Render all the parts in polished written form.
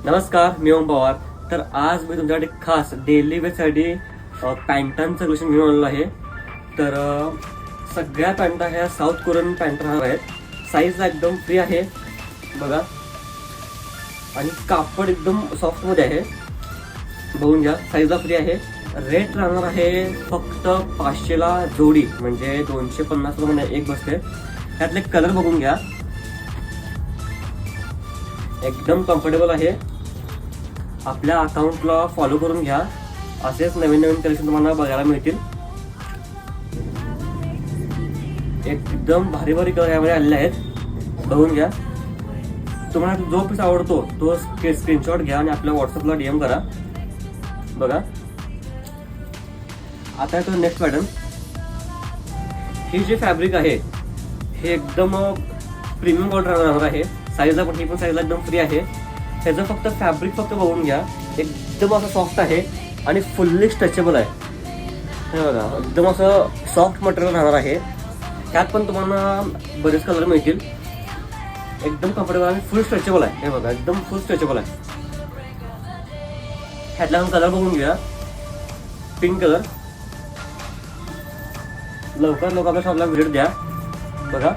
नमस्कार, मी ओम पवार. तर आज मी तुमच्यासाठी खास डेली वेअरसाठी पॅन्टांचं कलेक्शन घेऊन आलेलो आहे. तर सगळ्या पॅन्टा ह्या साऊथ कोरियन पॅन्ट राहणार आहेत. साईजला एकदम फ्री आहे बघा, आणि कापड एकदम सॉफ्टमध्ये आहे. बघून घ्या, साईजला फ्री आहे. रेट राहणार आहे फक्त 500ला जोडी, म्हणजे 250 रुपये एक बसते. त्यातले कलर बघून घ्या, एकदम कम्फर्टेबल आहे. आपल्या अकाउंटला फॉलो करून घ्या, असेच नवीन नवीन कलेक्शन तुम्हाला बघायला मिळतील. एकदम भारी भारी कलर यामध्ये आलेले आहेत, बघून घ्या. तुम्हाला जो पीस आवडतो तो स्क्रीनशॉट घ्या आणि आपल्या व्हॉट्सअपला DM करा. बघा, आता येतो नेक्स्ट पॅटर्न. ही जे फॅब्रिक आहे हे एकदम प्रीमियम क्वालिटी राहणार आहे. साईजला पण, ही पण साईजला एकदम फ्री आहे. त्याचं फक्त फॅब्रिक फक्त बघून घ्या, एकदम असं सॉफ्ट आहे आणि फुल्ली स्ट्रेचेबल आहे. हे बघा, एकदम असं सॉफ्ट मटेरियल राहणार आहे. त्यात पण तुम्हाला बरेच कलर मिळतील. एकदम कम्फर्टेबल आणि फुल स्ट्रेचेबल आहे. हे बघा, एकदम फुल स्ट्रेचेबल आहे. ह्यातला कलर बघून घ्या, पिंक कलर. लवकर आपल्या शॉपला व्हिजिट द्या. बघा,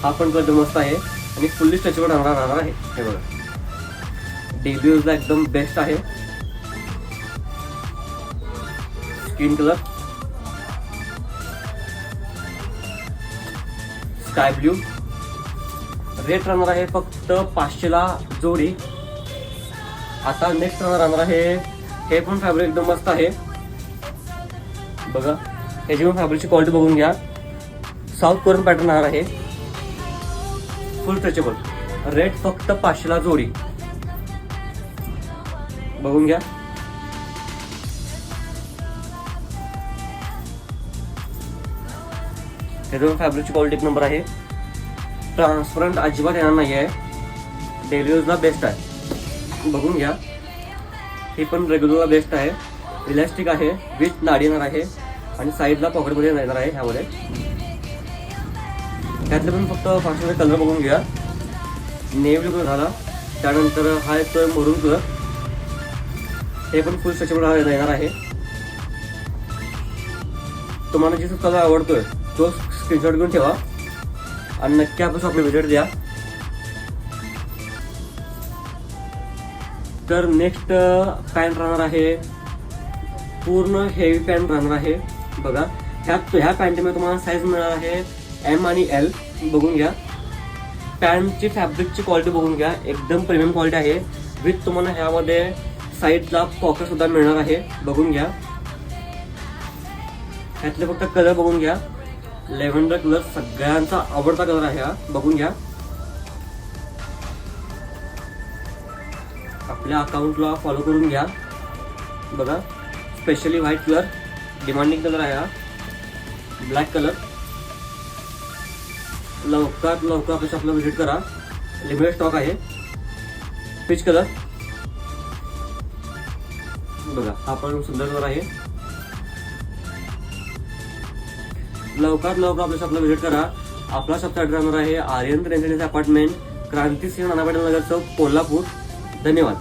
हा पण कलर मस्त आहे आणि फुल्ली स्ट्रेचेबल राहणार आहे. हे बघा, डेली यूजला एकदम बेस्ट आहे. Skin colour, sky blue. Rate राहणार आहे फक्त 500ला जोडी. आता नेक्स्ट राहणार आहे, हे पण फॅब्रिक एकदम मस्त आहे. बघा, ह्याची पण फॅब्रिकची क्वालिटी बघून घ्या. साऊथ कोरियन पॅटर्न राहणार आहे, फुल स्ट्रेचेबल. रेट फक्त 500ला जोडी, बघून घ्या. त्याचं फॅब्रिकची क्वालिटी एक नंबर आहे. ट्रान्सपरंट अजिबात येणार नाही आहे. डेली यूजला बेस्ट आहे, बघून घ्या. ही पण रेग्युलरला बेस्ट आहे. इलास्टिक आहे, विथ नाडी येणार आहे आणि साईडला पॉकेटमध्ये येणार आहे. ह्यामध्ये त्यातले पण फक्त 500 कलर बघून घ्या. नेव्ही कलर झाला, त्यानंतर हा येतोय मरून कलर. हे पण फुल स्ट्रेचेबल येणार आहे. तुम्हाला जो कलर आवडतोय तो स्क्रीनशॉट घेऊन ठेवा आणि नक्की आपण शॉपला व्हिजिट द्या. तर नेक्स्ट पॅन्ट राहणार आहे, पूर्ण हेवी पॅन्ट राहणार आहे. बघा, ह्या पॅन्टमध्ये तुम्हाला साईज मिळणार आहे M आणि L. बघून घ्या. पॅन्टची फॅब्रिकची क्वालिटी बघून घ्या, एकदम प्रीमियम क्वालिटी आहे. विथ तुम्हाला ह्यामध्ये साईडला पॉकेट सुद्धा मिळणार आहे, बघून घ्या. ह्यातले फक्त कलर बघून घ्या. लेव्हेंडर कलर सगळ्यांचा आवडता कलर आहे हा, बघून घ्या. आपल्या अकाउंटला फॉलो करून घ्या. बघा, specially white colour demanding colour आहे हा. Black colour. लवकरात लवकर आपल्या शॉपला व्हिजिट करा, लिमिटेड स्टॉक आहे. Peach colour. बघा, हा पण सुंदर कलर आहे. लवकरात लवकर आपल्या शॉपला व्हिजिट करा. आपला शॉपचा ॲड्रेस राहणार आहे आर्यन रेसिडेन्सी अपार्टमेंट, क्रांती सिंह नाना पाटील नगर चौक, कोल्हापूर. धन्यवाद.